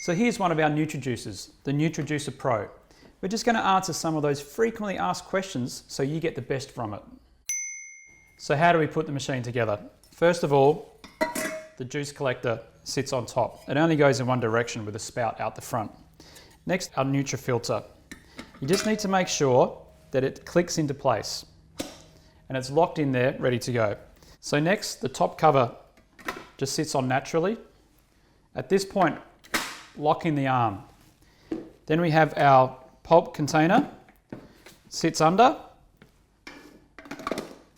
So here's one of our Nutri Juicers, the Nutri Juicer Pro. We're just going to answer some of those frequently asked questions so you get the best from it. So how do we put the machine together? First of all, the juice collector sits on top. It only goes in one direction with a spout out the front. Next, our Nutri filter. You just need to make sure that it clicks into place and it's locked in there, ready to go. So next, the top cover just sits on naturally. At this point, lock in the arm. Then we have our pulp container, sits under,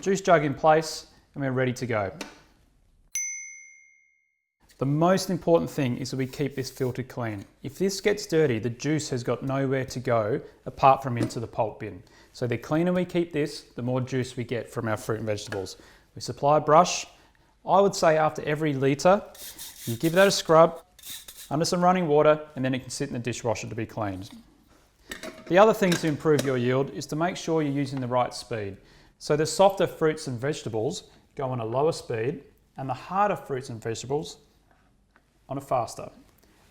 juice jug in place, and we're ready to go. The most important thing is that we keep this filter clean. If this gets dirty, the juice has got nowhere to go apart from into the pulp bin. So the cleaner we keep this, the more juice we get from our fruit and vegetables. We supply a brush. I would say after every litre, you give that a scrub under some running water, and then it can sit in the dishwasher to be cleaned. The other thing to improve your yield is to make sure you're using the right speed. So the softer fruits and vegetables go on a lower speed, and the harder fruits and vegetables on a faster.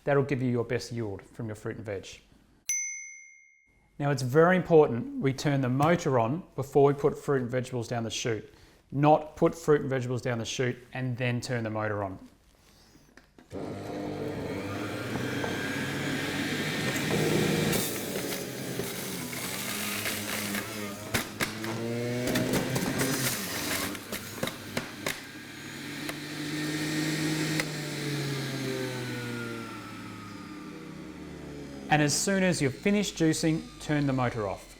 That'll give you your best yield from your fruit and veg. Now it's very important we turn the motor on before we put fruit and vegetables down the chute, not put fruit and vegetables down the chute and then turn the motor on. And as soon as you've finished juicing, turn the motor off.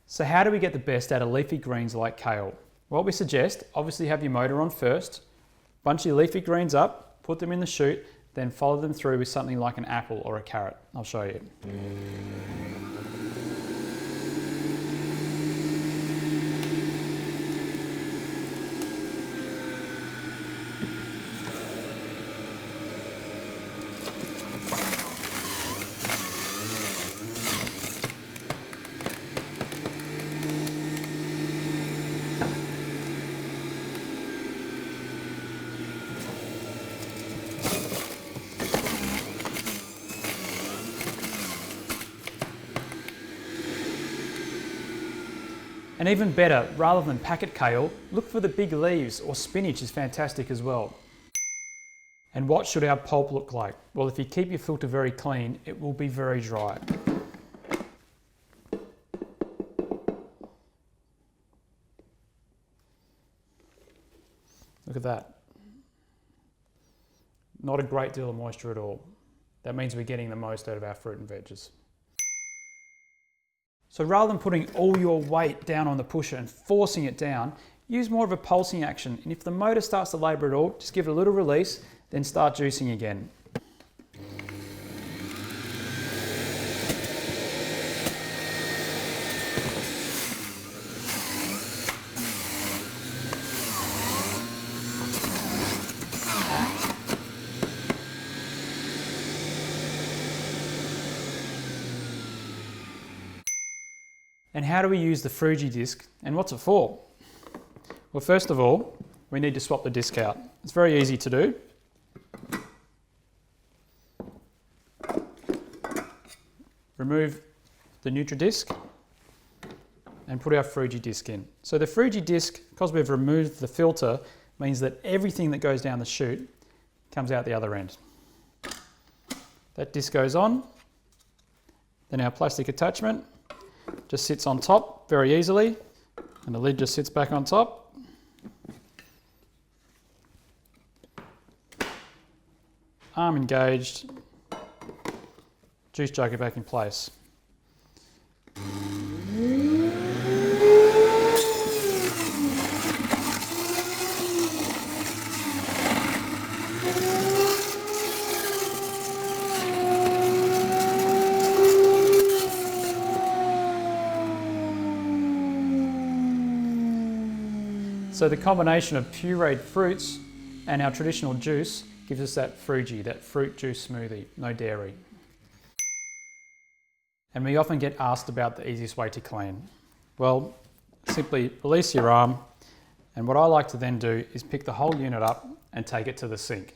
So how do we get the best out of leafy greens like kale? What we suggest, obviously have your motor on first, bunch your leafy greens up, put them in the chute, then follow them through with something like an apple or a carrot. I'll show you. And even better, rather than packet kale, look for the big leaves, or spinach is fantastic as well. And what should our pulp look like? Well, if you keep your filter very clean, it will be very dry. Look at that. Not a great deal of moisture at all. That means we're getting the most out of our fruit and veggies. So rather than putting all your weight down on the pusher and forcing it down, use more of a pulsing action. And if the motor starts to labour at all, just give it a little release, then start juicing again. And how do we use the Froojie disc, and what's it for? Well, first of all, we need to swap the disc out. It's very easy to do. Remove the Nutri disc and put our Froojie disc in. So the Froojie disc, because we've removed the filter, means that everything that goes down the chute comes out the other end. That disc goes on, then our plastic attachment just sits on top very easily, and the lid just sits back on top. Arm engaged, juice jug back in place. So the combination of pureed fruits and our traditional juice gives us that Froojie, that fruit juice smoothie, no dairy. And we often get asked about the easiest way to clean. Well, simply release your arm, and what I like to then do is pick the whole unit up and take it to the sink.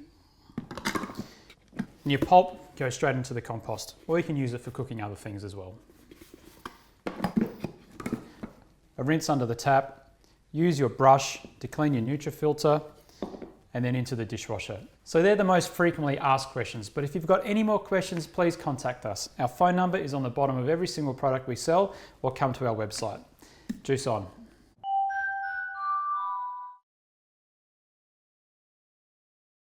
And your pulp goes straight into the compost, or you can use it for cooking other things as well. A rinse under the tap, use your brush to clean your NutriFilter, and then into the dishwasher. So they're the most frequently asked questions, but if you've got any more questions, please contact us. Our phone number is on the bottom of every single product we sell, or come to our website. Juice on.